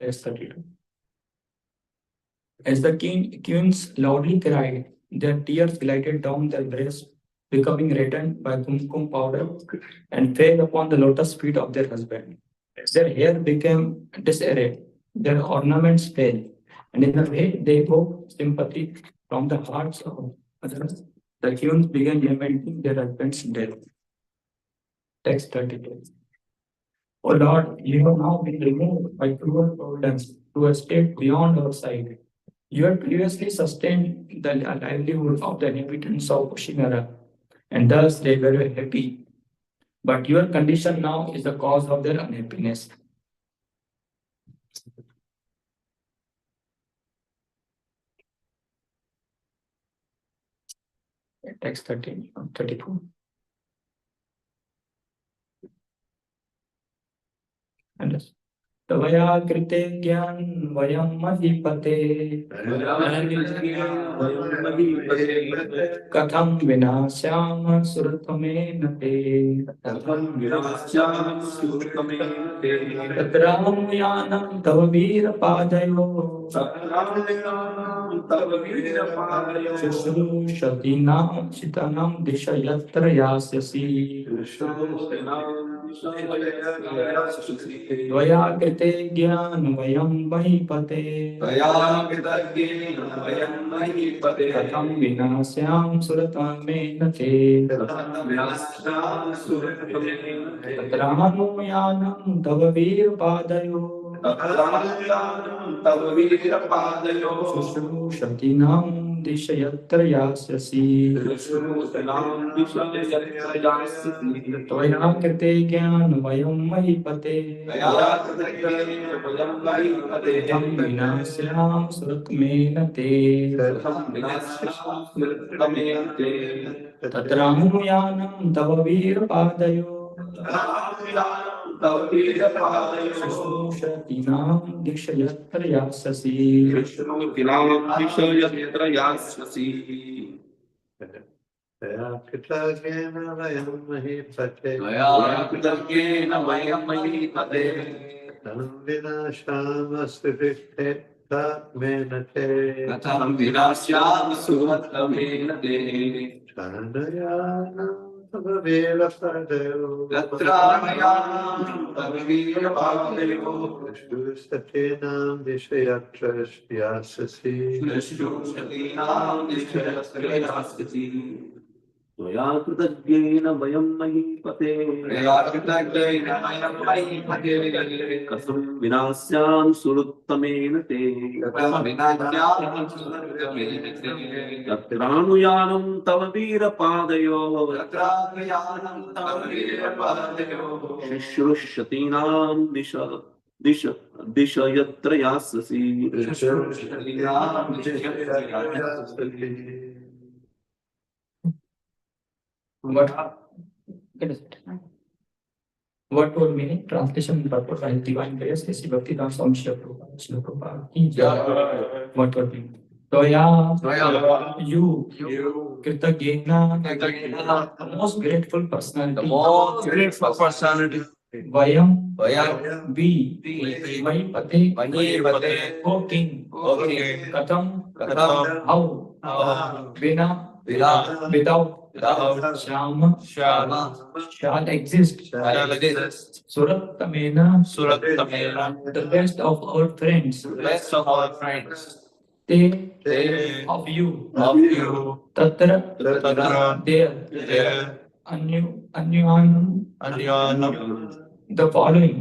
Text 32. As the queens loudly cried, their tears glided down their breasts, becoming reddened by kumkum powder, and fell upon the lotus feet of their husband. Their hair became disarrayed, their ornaments fell, and in a way they hoped sympathy from the hearts of others. The queens began lamenting their husband's death. Text 32. O Lord, you have now been removed by cruel providence to a state beyond our sight. You had previously sustained the livelihood of the inhabitants of Kushimara, and thus they were happy. But your condition now is the cause of their unhappiness. Text 34. Understand. तवया कृते ज्ञान वयं महीपते कथं विनाश्याम सुरतमेन ते तत्राहं यानं तव वीरपादयो शुश्रूषतीनां चितानां दिश यत्र यास्यसि त्वया कृते ज्ञान वयं महीपते कथं विनाश्याम सुरतमेन ते तत्राहं यानं तव वीरपादयो शुश्रूषतीनां दिश यत्र यास्यसि त्वया कृते ज्ञान वयं महीपते कथं विनाश्याम सुरतमेन ते तत्राहं यानं तव वीरपादयो शुश्रूषतीनां दिश यत्र यास्यसि तया कृतज्ञेन वयं महीपते कथं विनाशामसुरिष्ठेन ते शरणयानं तव वीरपदयो शुश्रूषतीनां दिश यत्र यास्यसि त्वया कृतज्ञेन वयं महीपते कथं विनाश्याम सुरुत्तमेन ते तत्रानुयानं तव वीरपादयो शुश्रूषतीनां दिश यत्र यास्यसि What would meaning? Translation purpose by divine grace is Bhakti Dam Swami Prabhupada. What would mean? Toya, you, Kritagena, the most grateful personality. Vayam, we, Mahipate, O King, Katham, how, Vina, without, Shama, shall exist. Surattamena, the best of our friends. Te, of you. Tatra, there. Anyuanam, the following.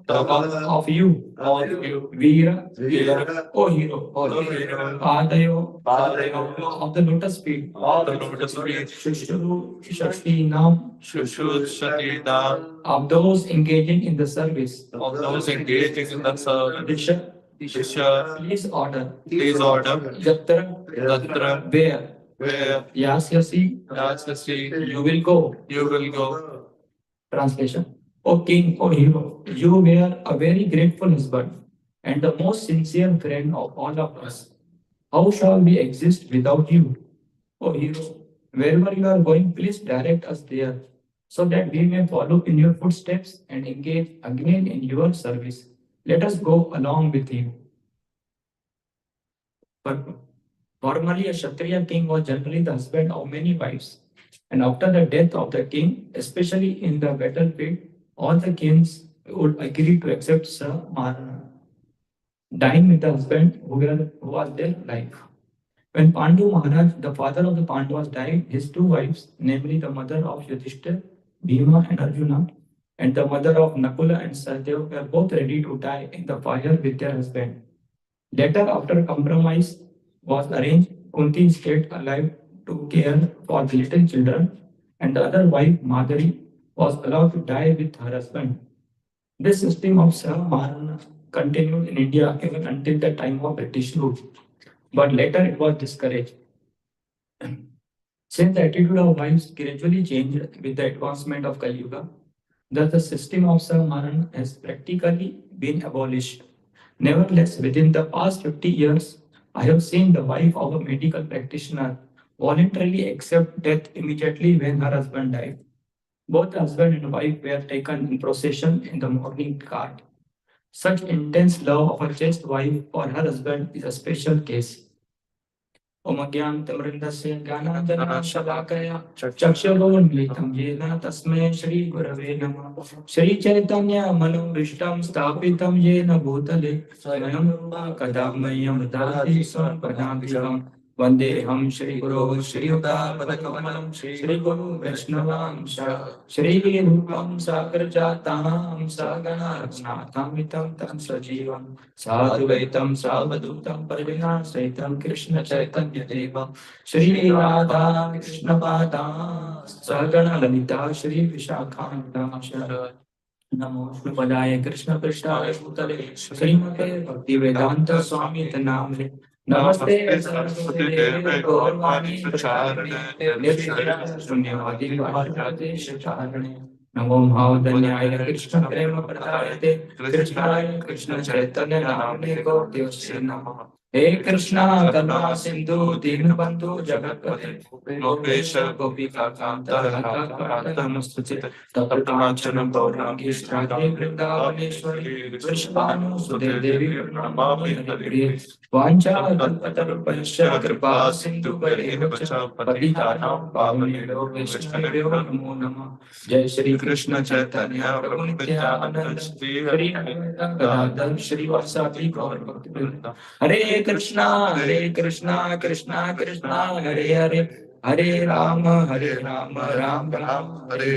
Tava, of you. Veera, O hero. Padayo, of the lotus feet. Shashtinam, of those engaging in the service. Disha, please order. Yatra, where. Yasyasi, you will go. Translation. O King, O hero, you were a very grateful husband and the most sincere friend of all of us. How shall we exist without you? O hero, wherever you are going, please direct us there, so that we may follow in your footsteps and engage again in your service. Let us go along with you. But formerly, a Kshatriya king was generally the husband of many wives. And after the death of the king, especially in the battlefield, all the kings would agree to accept Sir Marana, dying with the husband who was their life. When Pandu Maharaj, the father of the Pandavas, died, his two wives, namely the mother of Yudhishthir, Bhima, and Arjuna, and the mother of Nakula and Sahdev, were both ready to die in the fire with their husband. Later, after a compromise was arranged, Kunti stayed alive to care for the little children, and the other wife, Madhuri, was allowed to die with her husband. This system of Samaran continued in India even until the time of British rule, but later it was discouraged. Since the attitude of wives gradually changed with the advancement of Kali Yuga, thus the system of Samaran has practically been abolished. Nevertheless, within the past 50 years, I have seen the wife of a medical practitioner voluntarily accept death immediately when her husband died. Both the husband and wife were taken in procession in the mourning cart. Such intense love of a chaste wife for her husband is a special case. ओमज्ञानतिमृन्दस्य ज्ञानाञ्जनशलाकया चक्षुरुन्मिलितं येन तस्मै श्रीगुरवे नमः श्रीचैतन्यमनोभीष्टं स्थापितं येन भूतले स्वयं रूपा कदा मह्यं ददाति स्वपदान्तिकम् वन्देऽहं श्रीगुरो श्रीयुतापदकमलं श्रीगुरु वैष्णवांश श्रीरूपं साग्रजातां सहगणा रघुनाथामितं तं सजीवं साद्वैतं सावधूतं परिजनासहितं कृष्ण चैतन्य देवं श्री राधा कृष्ण पादा सहगण ललिता श्री विशाखान्ता नमो विष्णुपदाय कृष्ण पृष्ठाय भूतले श्रीमते भक्ति वेदांत स्वामी नामने नमस्ते सरस्वती देवे गौरवाणी प्रचारिणे निर्विघ्न शून्यवादी वादिराजेश चारणे नमो महावदन्याय कृष्ण प्रेम प्रदायते कृष्णाय कृष्ण चैतन्य नामने गौरदेवस्य नमः हे कृष्णा करुणा सिंधु दीनबंधु जगत्पते गोपेश गोपिका कांत राधाकांत नमस्तुते तप्तकांचन गौरांगी राधे वृंदावनेश्वरी वृषभानुसुते देवी प्रणमामि हरिप्रिये वाञ्छाकल्पतरुभ्यश्च कृपा सिन्धुभ्येव च पतितानां पावनेभ्यो वैष्णवेभ्यो नमो नमः जय श्री कृष्ण चैतन्य प्रभु नित्यानंद श्री अद्वैत गदाधर श्रीवासादि गौर भक्तवृंद हरे कृष्णा कृष्णा कृष्णा हरे हरे हरे राम राम राम हरे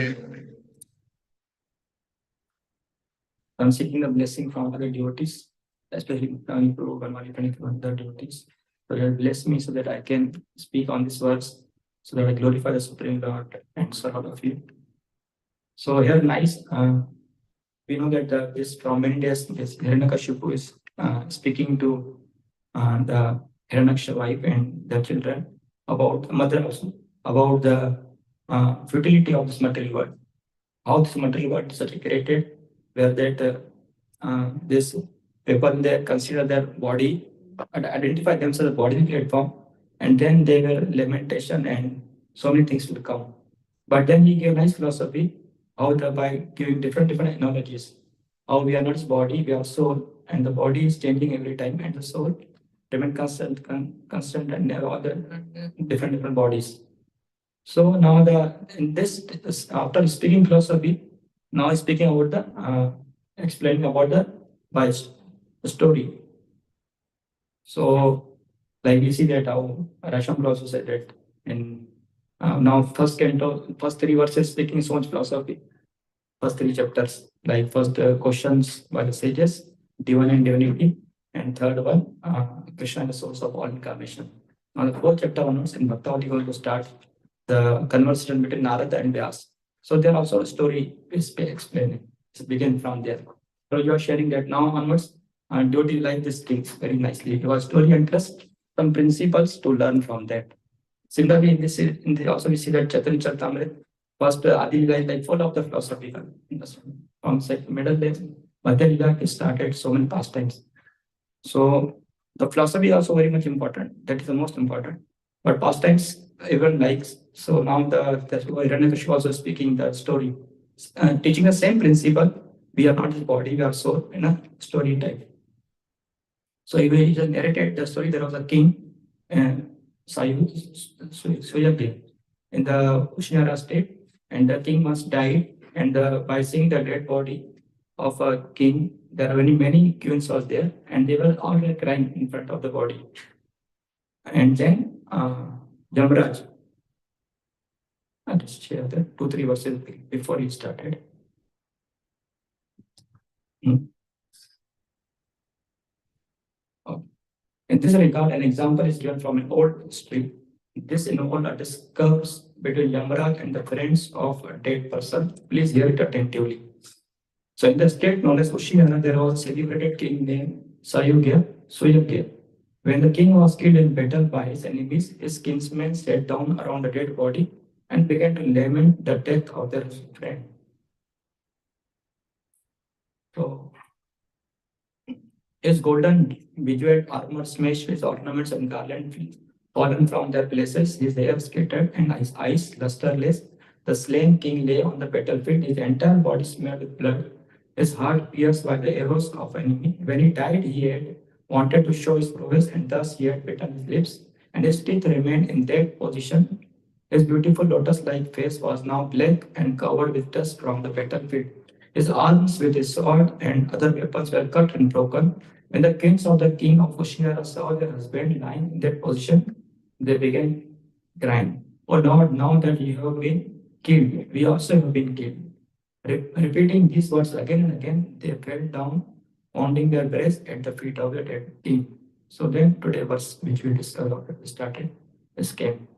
I'm seeking the blessing from other devotees, especially Prabhu Parmali from other devotees. So Lord bless me so that I can speak on this verse, so that I glorify the Supreme Lord and serve all of you. So here nice, we know that this from many days, this Hiranyakashipu is speaking to the Hiranyaksha wife and the children about mother also, about the futility of this material world, how this material world is created, where that this people they consider their body and identify themselves as body platform, and then they were lamentation and so many things will come. But then he gave nice philosophy, how by giving different analogies, how we are not body, we are soul, and the body is changing every time, and the soul remain constant and have other different bodies. So now in this after speaking philosophy, now speaking about the explaining about the bias, the story. So like we see that how Rasham also said that in now first canto, first three verses speaking so much philosophy, first three chapters, like first questions by the sages, divine and divinity, and third one, Krishna, the source of all incarnation. Now the fourth chapter onwards in Bhaktavati going to start the conversation between Narada and Vyas. So there also a story is explaining. It's begin from there. So you are sharing that now onwards, and devotee like this things very nicely. Because story and trust some principles to learn from that. Similarly, in this also we see that Chaitanya Charitamrita, first Adi Lila is like full of the philosophical. From middle days, Madhya Lila is started so many pastimes. So the philosophy is also very much important. That is the most important. But pastimes everyone likes. So now the Hiranyakashipu also speaking the story, teaching the same principle we are not his body, we are soul in a story type. So he just narrated the story. There was a king, Suyagya, in the Kushinara state, and the king was died. And by seeing the dead body of a king, there are many queens was there, and they were all crying in front of the body. And then Jamraj, I'll just share the 2-3 verses before he started. In this regard, an example is given from an old history. This involves discourse between Yamaraj and the friends of a dead person. Please hear it attentively. So, in the state known as Kushihara, there was a celebrated king named Suyagya. When the king was killed in battle by his enemies, his kinsmen sat down around the dead body and began to lament the death of their friend. So, his golden bejeweled armor smashed, his ornaments and garlands fallen from their places, his hair scattered and his eyes lusterless. The slain king lay on the battlefield, his entire body smeared with blood, his heart pierced by the arrows of enemy. When he died, he had wanted to show his prowess, and thus he had bitten his lips, and his teeth remained in that position. His beautiful lotus-like face was now black and covered with dust from the battlefield. His arms with his sword and other weapons were cut and broken. When the kings of the king of Kushihara saw their husband lying in that position, they began crying, "Oh Lord, now that you have been killed, we also have been killed." Repeating these words again and again, they fell down, pounding their breasts at the feet of the dead king. So then, today verse which we discussed after we started is came.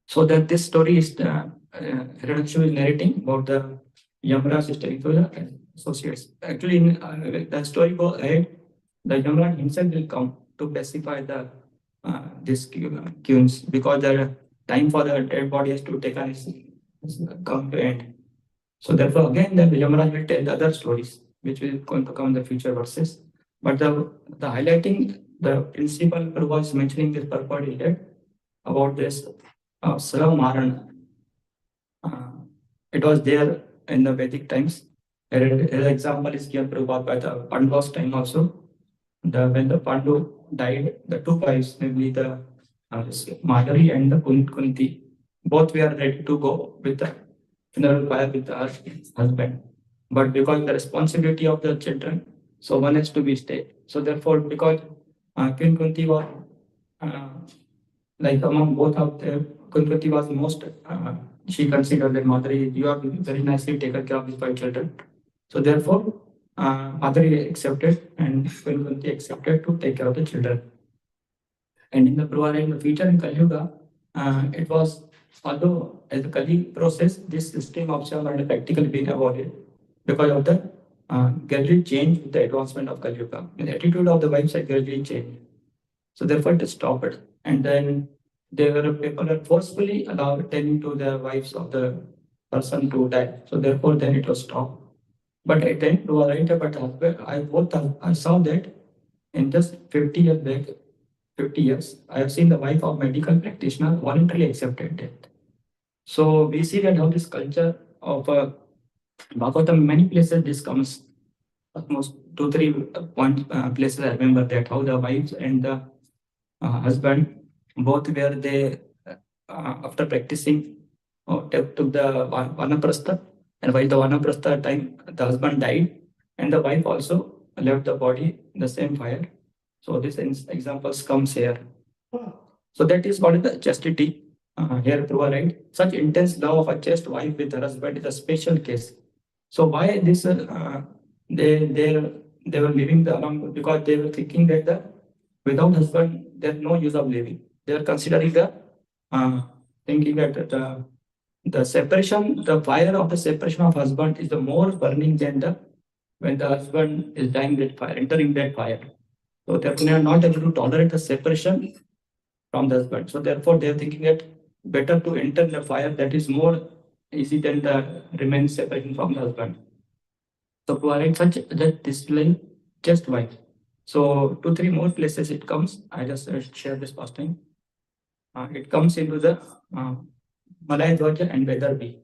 So that this story is Hiranyaksha is narrating about the Yamaraj is telling to the associates. Actually, in the story go ahead, the Yamaraj himself will come to pacify the this queens, because the time for the dead body has to take on its come to end. So therefore, again, the Yamaraj will tell the other stories which will going to come in the future verses. But the highlighting the principle was mentioning this purport is that about this Maran. It was there in the Vedic times. An example is given Prabhupada by the Pandavas time also. When the Pandu died, the two wives, namely the Madhuri and the Kunti, both were ready to go with the funeral pyre with her husband. But because the responsibility of the children, so one has to be stayed. So therefore, because Queen Kunti was like among both of them, Kunti was most, she considered that Madhuri, you have very nicely taken care of these 5 children. So therefore, Madhuri accepted and Queen Kunti accepted to take care of the children. And in the Purana, in the future in Kali Yuga, it was, although as the Kali process, this system of Sham had practically been avoided because of the gradual change with the advancement of Kali Yuga. The attitude of the wives had gradually changed. So therefore it stopped. And then people were forcefully allowed telling to the wives of the person to die. So therefore then it was stopped. But I then to write about husband, I saw that in just 50 years back, 50 years, I have seen the wife of medical practitioner voluntarily accepted death. So we see that how this culture of Bhagavatam, many places this comes, almost 2-3 places I remember that how the wives and the husband both were they after practicing took the vanaprastha, and while the vanaprastha time the husband died and the wife also left the body in the same fire. So this examples comes here. So that is what is the chastity here Prabhu, right? Such intense love of a chaste wife with her husband is a special case. So why this they were living the along, because they were thinking that the without husband there's no use of living. They are considering the thinking that the separation, the fire of the separation of husband is the more burning than the when the husband is dying that fire, entering that fire. So therefore they are not able to tolerate the separation from the husband. So therefore they are thinking that better to enter the fire that is more easy than the remain separation from the husband. So provide such that display just wife. So 2-3 more places it comes. I just share this past time. It comes into the Malay Dwaja and Vedarbi.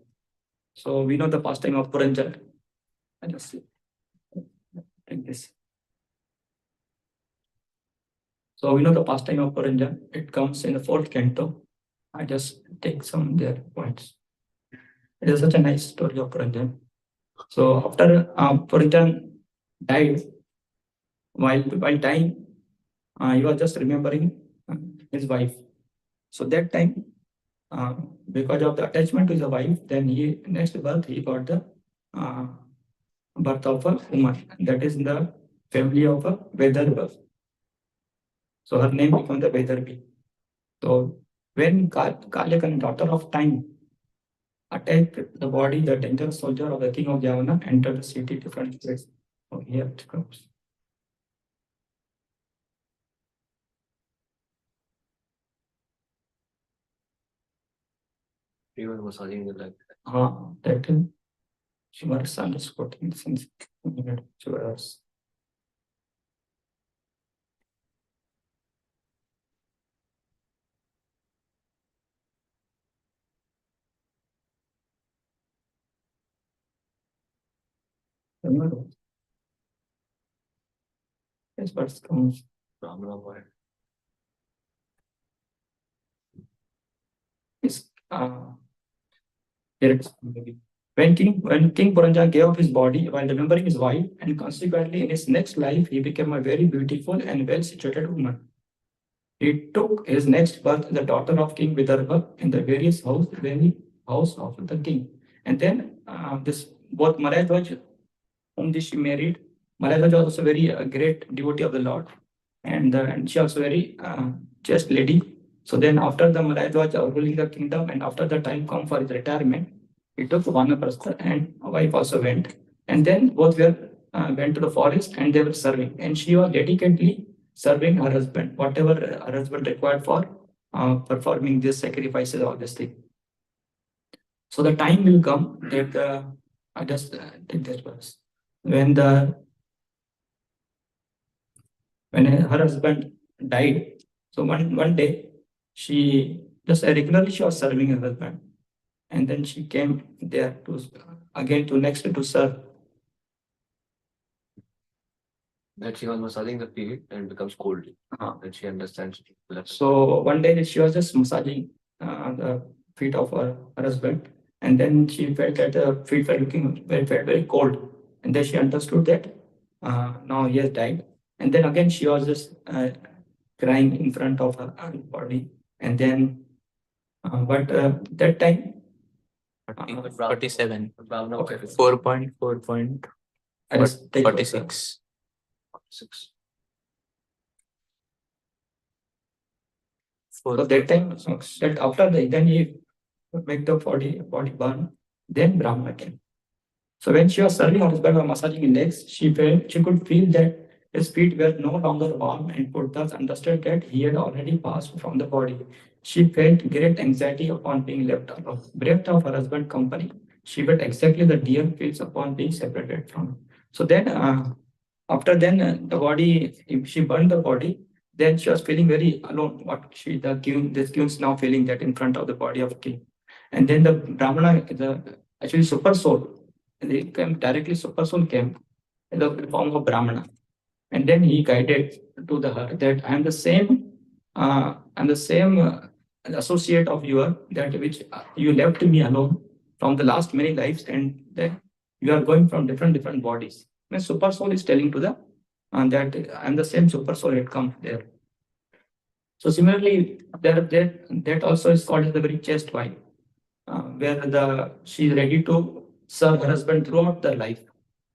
So we know the pastime of Puranjan. I just take this. So we know the pastime of Puranjan. It comes in the fourth canto. I just take some their points. It is such a nice story of Puranjan. So after Puranjan died, while dying, he was just remembering his wife. So that time, because of the attachment to the wife, then he next birth he got the uh, birth of a woman. That is in the family of a Vedarbha. So her name becomes the Vedarbi. So when Kalyakan, daughter of time, attacked the body, the dangerous soldier of the king of Javana entered the city different place. So here it comes. Even massaging the leg. That is she was underscoring since she was. Remember? Yes, but it comes. Brahmana boy. Is here it's maybe. When King Puranjan gave up his body while remembering his wife, and consequently in his next life, he became a very beautiful and well-situated woman. He took his next birth, the daughter of King Vidarbha, in the various house of the king. And then this both Maharaj, whom she married, Maharaj was also very great devotee of the Lord, and she also very chaste lady. So then after the Maharaj was ruling the kingdom, and after the time come for his retirement, he took Vanaprastha and a wife also went. And then both went to the forest and they were serving. And she was dedicatedly serving her husband, whatever her husband required for performing these sacrifices, all this thing. So the time will come that I just take this verse. When her husband died, so one day she just regularly she was serving her husband, and then she came there to again to next to serve. That she was massaging the feet and becomes cold. And she understands. So one day she was just massaging the feet of her husband, and then she felt that the feet were felt very cold, and then she understood that now he has died. And then again she was just crying in front of her body, and then but that time 47. Okay. 4.4. I just take 46. 6. So that time, that after then he make the body burn, then Brahma came. So when she was serving her husband or massaging his legs, she could feel that his feet were no longer warm and could thus understand that he had already passed from the body. She felt great anxiety upon being left alone. Bereft of her husband's company, she felt exactly the dear feels upon being separated from him. So then, after then, the body, if she burned the body, then she was feeling very alone. This king is now feeling that in front of the body of king. And then the Brahmana, actually super soul, they came directly, super soul came in the form of Brahmana. And then he guided to the her that I'm the same associate of your that which you left me alone from the last many lives, and then you are going from different bodies. My super soul is telling to the that I'm the same super soul had come there. So similarly, that also is called as the very chaste wife, where she is ready to serve her husband throughout their life,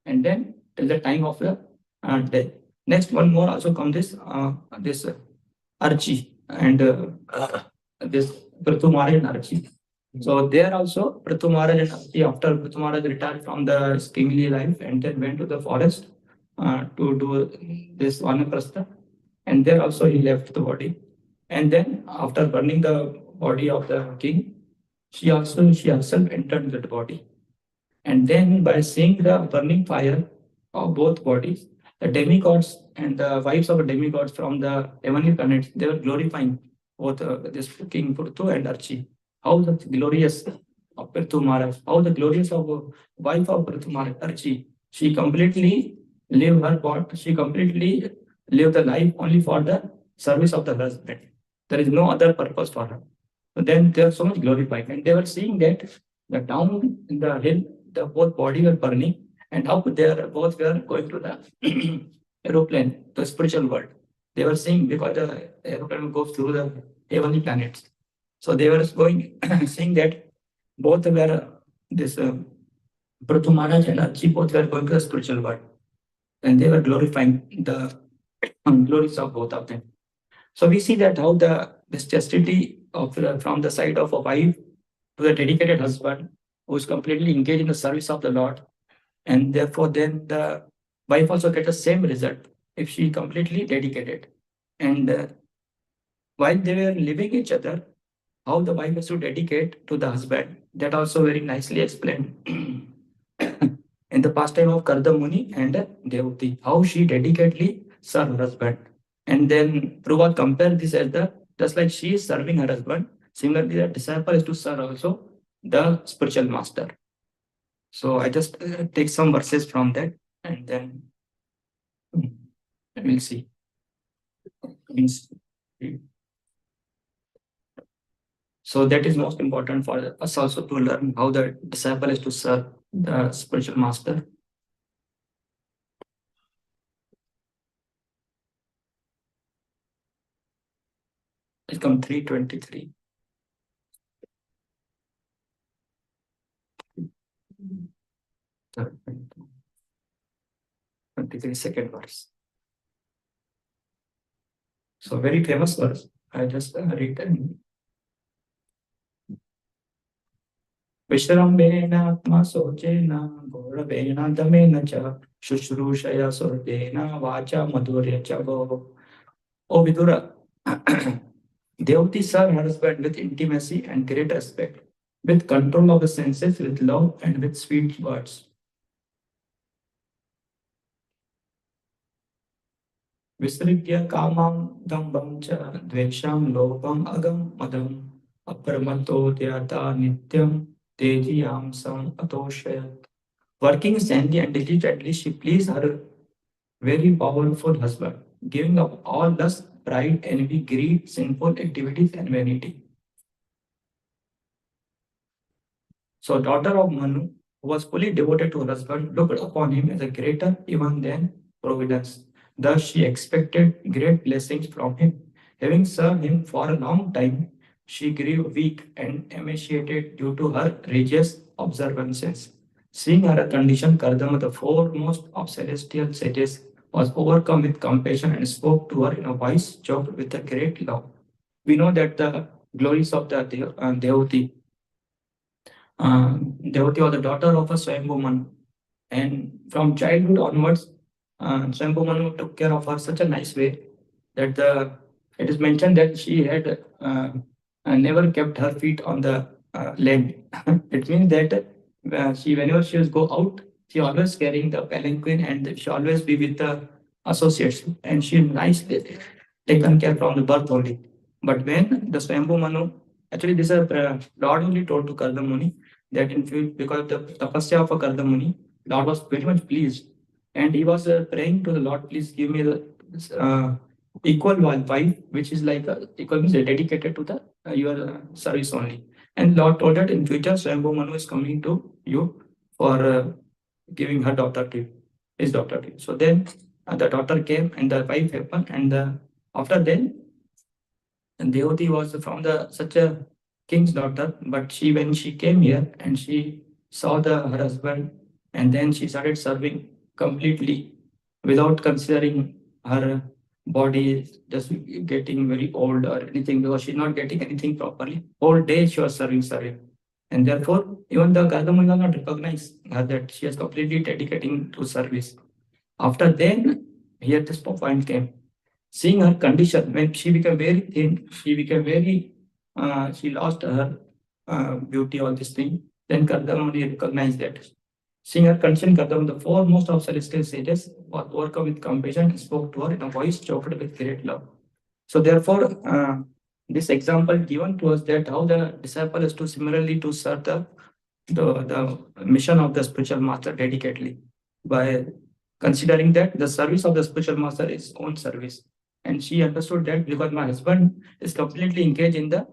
and then till the time of the death. Next one more also come this Archie and this Prithu Maharaj and Archie. So there also Prithu Maharaj and Archie, after Prithu Maharaj retired from the kingly life and then went to the forest to do this Vanaprastha, and there also he left the body. And then after burning the body of the king, she herself entered that body. And then by seeing the burning fire of both bodies, the demigods and the wives of the demigods from the heavenly planets, they were glorifying both this King Purtu and Archie. How the glorious of Prithu Maharaj, how the glorious of wife of Prithu Maharaj, Archie, She completely live her body. She completely live the life only for the service of the husband. There is no other purpose for her. So then they are so much glorified, and they were seeing that the down in the hill, the both body were burning, and up there both were going to the aeroplane, the spiritual world. They were seeing because the aeroplane goes through the heavenly planets. So they were going seeing that both were this Prathu Maharaj and Archie both were going to the spiritual world, and they were glorifying the glories of both of them. So we see that how the this chastity of from the side of a wife to the dedicated husband who is completely engaged in the service of the Lord, and therefore then the wife also get the same result if she completely dedicated. And while they were living each other, how the wife has to dedicate to the husband, that also very nicely explained in the pastime of Karda Muni and Devati, how she dedicatedly served her husband. And then Prabhupada compared this as the just like she is serving her husband, similarly the disciple is to serve also the spiritual master. So I just take some verses from that, and then we'll see. Means, so that is most important for us also to learn how the disciple is to serve the spiritual master. It come 323. Third, 23 second verse. So very famous verse. I just read them. विश्रम्भेन आत्मा शोचेन गौरवेण दमेन च शुश्रूषया सुरतेन वाचा madhurya च भो. O Vidura, Devati served her husband with intimacy and great respect, with control of the senses, with love and with sweet words. Visritya kamam dambam cha dvesham lobam agam madam aparamato tyata nityam tejiyam sam atoshayat. Working sanely and diligently, she pleased her very powerful husband, giving up all lust, pride, envy, greed, sinful activities, and vanity. So, daughter of Manu, who was fully devoted to her husband, looked upon him as a greater even than Providence. Thus, she expected great blessings from him. Having served him for a long time, she grew weak and emaciated due to her religious observances. Seeing her condition, Kardama, the foremost of celestial sages, was overcome with compassion and spoke to her in a voice choked with a great love. We know that the glories of the Devati. Devati was the daughter of a Swayambhu Manu, and from childhood onwards, Swayambhu Manu took care of her such a nice way that it is mentioned that she had never kept her feet on the land. It means that whenever she was go out, she always carrying the palanquin and she always be with the associates, and she nicely taken care from the birth only. But when the Swayambhu Manu, actually this is Lord only told to Karda Muni that in future, because of the tapasya of a Karda Muni, Lord was very much pleased, and he was praying to the Lord, please give me the equal wife, which is like equal means dedicated to the your service only. And Lord told that in future Swayambhu Manu is coming to you for giving her daughter to his daughter to. So then the daughter came and the wife happened, and after then Devati was from the such a king's daughter, but she when she came here and she saw her husband, and then she started serving completely without considering her body is just getting very old or anything, because she's not getting anything properly. Whole day she was serving. And therefore, even the Gardamuni does not recognize her that she is completely dedicating to service. After then, here this point came. Seeing her condition, when she became very thin, she became very, she lost her beauty, all this thing. Then Kardamuni recognized that. Seeing her condition, Kardama, the foremost of celestial sages, was overcome with compassion and spoke to her in a voice choked with great love. So therefore, this example given to us that how the disciple is to similarly to serve the mission of the spiritual master dedicatedly. by considering that the service of the spiritual master is own service. And she understood that because my husband is completely engaged in the,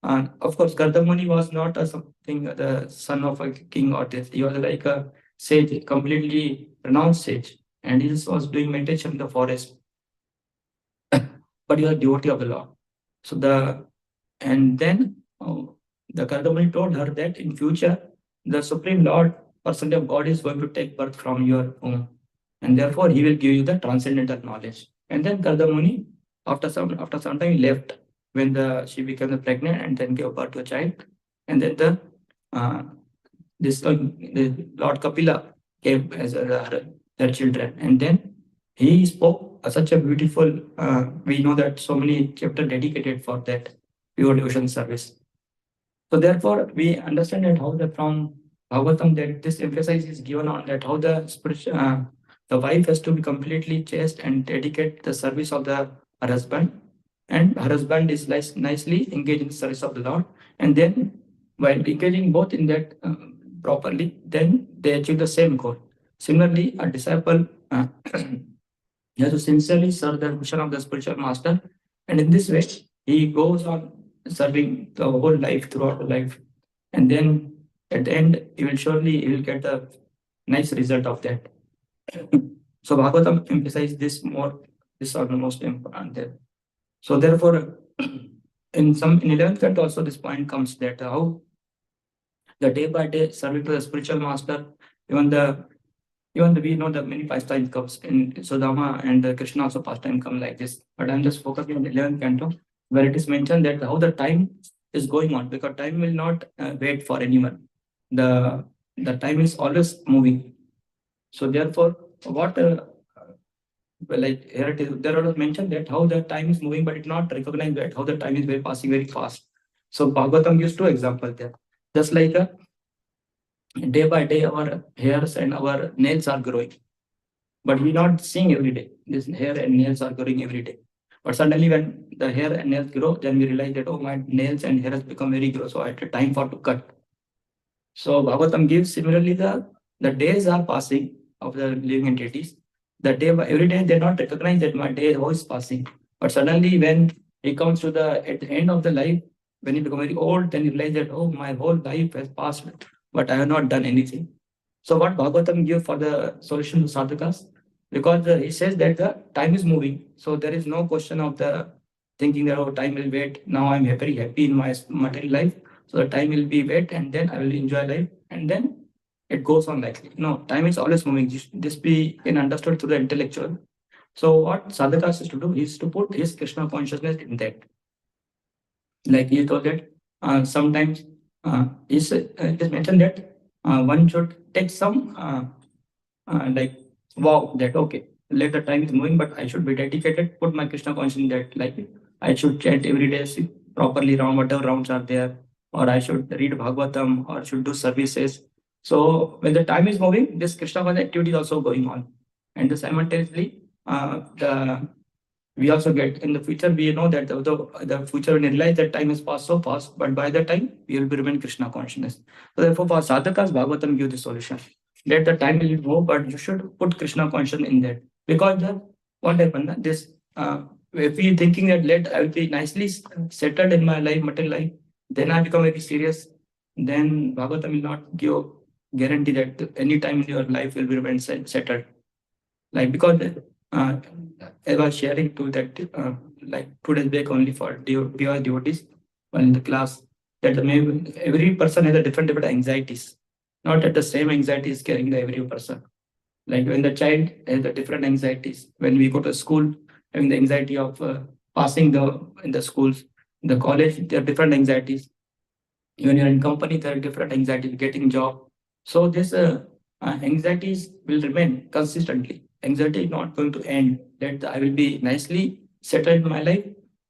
of course, Gardamuni was not a something, the son of a king or this. He was like a sage, completely renounced sage. And he just was doing meditation in the forest. But he was a devotee of the Lord. So and then the Kardamani told her that in future, the Supreme Lord, person of God, is going to take birth from your womb. And therefore, he will give you the transcendental knowledge. And then Kardamuni, after some time, left when she became pregnant and then gave birth to a child. And then the Lord Kapila came as their children. And then he spoke such a beautiful, we know that so many chapters dedicated for that pure devotion service. So therefore, we understand that how from Bhagavatam that this emphasis is given on that how the wife has to be completely chaste and dedicate the service of her husband, and her husband is nicely engaged in the service of the Lord, and then while engaging both in that properly, then they achieve the same goal. Similarly, a disciple has to sincerely serve the mission of the spiritual master, and in this way, he goes on serving the whole life throughout the life, and then at the end, he will get a nice result of that. So Bhagavatam emphasizes this more. This are the most important there. So therefore, in 11th canto also this point comes that how the day by day serving to the spiritual master, even we know that many pastime comes in Sudama and Krishna also pastime come like this. But I'm just focusing on the 11th canto where it is mentioned that how the time is going on, because time will not wait for anyone. The time is always moving. So therefore, what like here it is, there was mentioned that how the time is moving, but it's not recognized that how the time is passing very fast. So Bhagavatam gives two examples there. Just like day by day, our hairs and our nails are growing, but we're not seeing every day. This hair and nails are growing every day. But suddenly, when the hair and nails grow, then we realize that, oh, my nails and hair has become very gross, so I had time for to cut. So Bhagavatam gives similarly the days are passing of the living entities. The day every day they not recognize that my day is passing. But suddenly when he comes to at the end of the life, when he becomes very old, then he realize that, oh, my whole life has passed, but I have not done anything. So what Bhagavatam gives for the solution to sadhakas, because he says that the time is moving, so there is no question of the thinking that, oh, time will wait. Now I'm very happy in my material life, so the time will be wait, and then I will enjoy life, and then it goes on like this. No, time is always moving. This be understood through the intellectual. So what sadhakas is to do is to put his Krishna consciousness in that. Like he told that sometimes it is mentioned that one should take some like wow, that okay, let the time is moving, but I should be dedicated, put my Krishna consciousness in that, like I should chant every day properly round whatever rounds are there, or I should read Bhagavatam or should do services. So when the time is moving, this Krishna consciousness activity is also going on, and simultaneously the we also get in the future, we know that the future when we realize that time has passed so fast, but by the time we will be remain Krishna consciousness. So therefore, for sadhakas, Bhagavatam give the solution. Let the time will go, but you should put Krishna consciousness in that. Because what happened, this if we thinking that let I will be nicely settled in my life, material life, then I become very serious, then Bhagavatam will not give guarantee that any time in your life will be remain settled. Like because I was sharing to that like 2 days back only for pure devotees while in the class that maybe every person has a different anxieties. Not that the same anxiety is carrying the every person. Like when the child has the different anxieties. When we go to school, having the anxiety of passing in the schools, in the college, there are different anxieties. When you're in company, there are different anxieties, getting job. So this anxieties will remain consistently. Anxiety is not going to end. That I will be nicely settled in my life.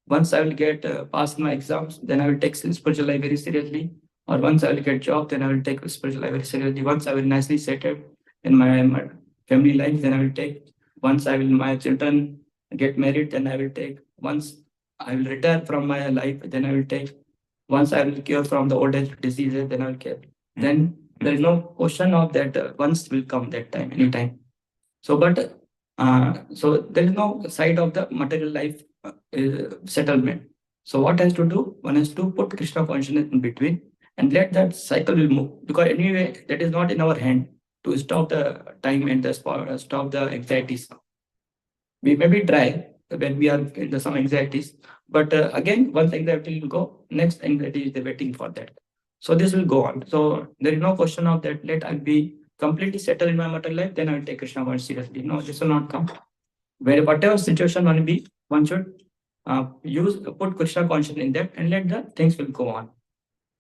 Once I will get pass my exams, then I will take spiritual life very seriously. Or once I will get job, then I will take spiritual life very seriously. Once I will nicely settled in my family life, then I will take. Once I will my children get married, then I will take. Once I will retire from my life, then I will take. Once I will cure from the old age diseases, then I will care. Then there is no question of that once will come that time, anytime. So, but so there is no side of the material life settlement. So what has to do? One has to put Krishna consciousness in between and let that cycle will move. Because anyway, that is not in our hand to stop the time and the stop the anxieties. We maybe try when we are in the some anxieties, but again, once anxiety will go, next anxiety is waiting for that. So this will go on. So there is no question of that. Let I be completely settled in my material life, then I will take Krishna consciousness seriously. No, this will not come. Where whatever situation one be, one should put Krishna consciousness in that and let the things will go on.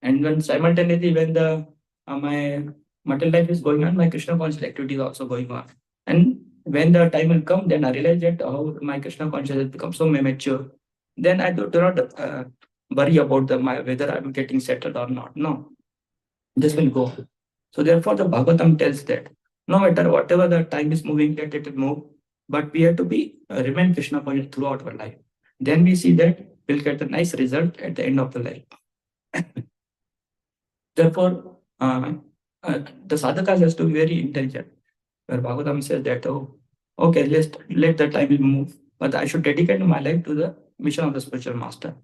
And when simultaneously when the my material life is going on, my Krishna consciousness activity is also going on. And when the time will come, then I realize that how my Krishna consciousness has become so mature. Then I do not worry about whether I'm getting settled or not. No, this will go. So therefore, the Bhagavatam tells that no matter whatever the time is moving, let it move. But we have to be remain Krishna conscious throughout our life. Then we see that we'll get a nice result at the end of the life. Therefore, the sadhaka has to be very intelligent. Where Bhagavatam says that, oh, okay, let the time move, but I should dedicate my life to the mission of the spiritual master.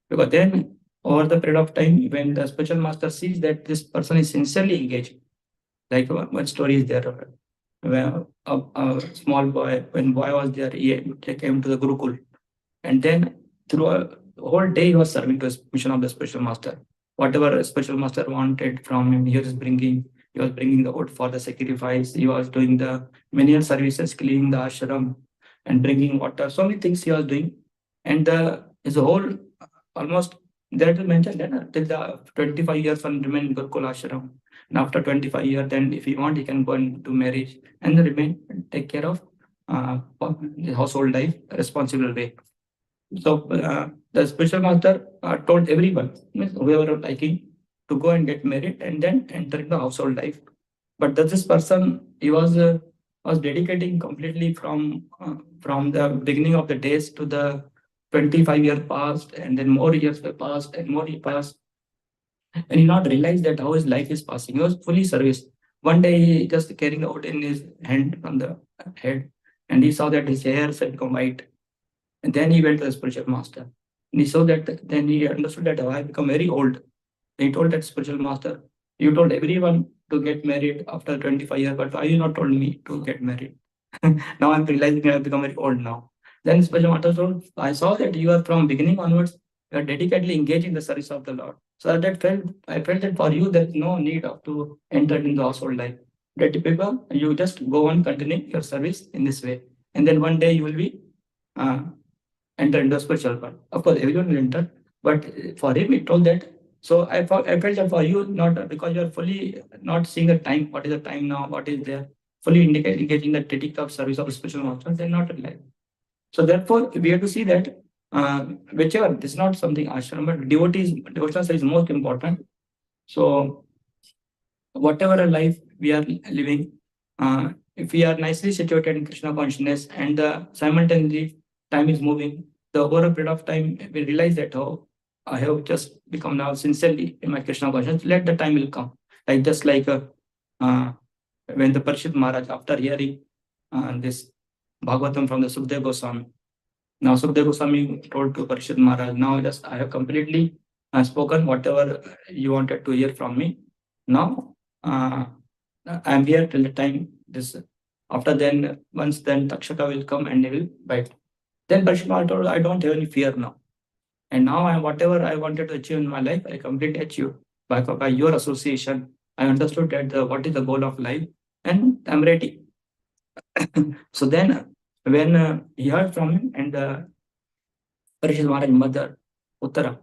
Because then, over the period of time, when the spiritual master sees that this person is sincerely engaged, like one story is there, where a small boy, when boy was there, he came to the Gurukul, and then through a whole day he was serving to the mission of the spiritual master. Whatever a spiritual master wanted from him, he was bringing the wood for the sacrifice. He was doing the menial services, cleaning the ashram and bringing water. So many things he was doing. And his whole, almost, that is mentioned that till the 25 years one remain in Gurukul ashram. And after 25 years, then if he want, he can go and do marriage and then remain, take care of household life, responsible way. So the spiritual master told everyone, means whoever liking, to go and get married and then enter the household life. But this person, he was dedicating completely from the beginning of the days to the 25 years past, and then more years were passed and more he passed, and he not realized that how his life is passing. He was fully serviced. One day he just carrying out in his hand from the head, and he saw that his hair had become white. And then he went to the spiritual master. And he saw that, then he understood that, oh, I become very old. He told that spiritual master, you told everyone to get married after 25 years, but why you not told me to get married? Now I'm realizing I have become very old now. Then spiritual master told, I saw that you are from beginning onwards, you are dedicatedly engaged in the service of the Lord. So I felt that for you there is no need of to enter into the household life. That people, you just go on continuing your service in this way. And then one day you will be enter into a spiritual world. Of course, everyone will enter, but for him, it told that. So I felt that for you, not because you are fully not seeing the time, what is the time now, what is there, fully engaging the dedicated service of spiritual master, then not alive. So therefore, we have to see that whichever, this is not something ashram, but devotional service is most important. So whatever life we are living, if we are nicely situated in Krishna consciousness and simultaneously time is moving, the over a period of time we realize that, oh, I have just become now sincerely in my Krishna consciousness. Let the time will come. Like just like when the Parishit Maharaj, after hearing this Bhagavatam from the Sukdev Goswami, now Sukdev Goswami told to Parishit Maharaj, now just I have completely spoken whatever you wanted to hear from me. Now I am here till the time this. After then, once then Takshaka will come and he will bite. Then Parishit Maharaj told, I don't have any fear now. And now whatever I wanted to achieve in my life, I completely achieved by your association. I understood that what is the goal of life, and I'm ready. So then, when he heard from him, and Parishit Maharaj's mother, Uttara,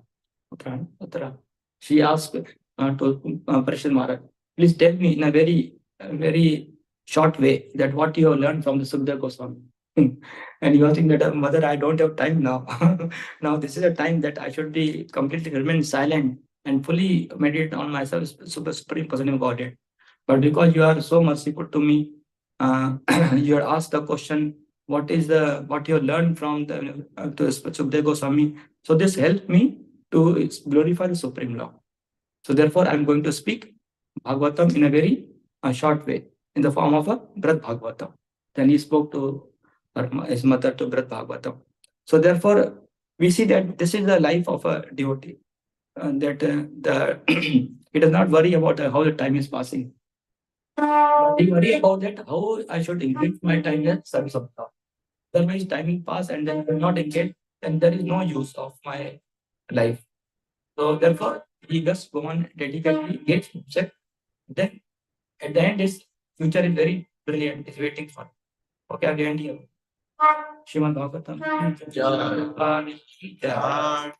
she asked to Parishit Maharaj, please tell me in a very short way that what you have learned from the Sukdev Goswami. And you are thinking that, mother, I don't have time now. Now this is a time that I should be completely remain silent and fully meditate on myself, Supreme Personality of Godhead. But because you are so merciful to me, you are asked the question, what you learned from the Sukdev Goswami. So this helped me to glorify the Supreme Law. So therefore, I am going to speak Bhagavatam in a very short way, in the form of a Brad Bhagavatam. Then he spoke to his mother to Brad Bhagavatam. So therefore, we see that this is the life of a devotee. That he does not worry about how the time is passing. But he worry about that how I should increase my time in service of God. Otherwise, timing pass and then will not engage, then there is no use of my life. So therefore, he just go on dedicatedly, gets himself. Then at the end, his future is very brilliant. Is waiting for. Okay, again here. Shrimad Bhagavatam. Jai. Jai.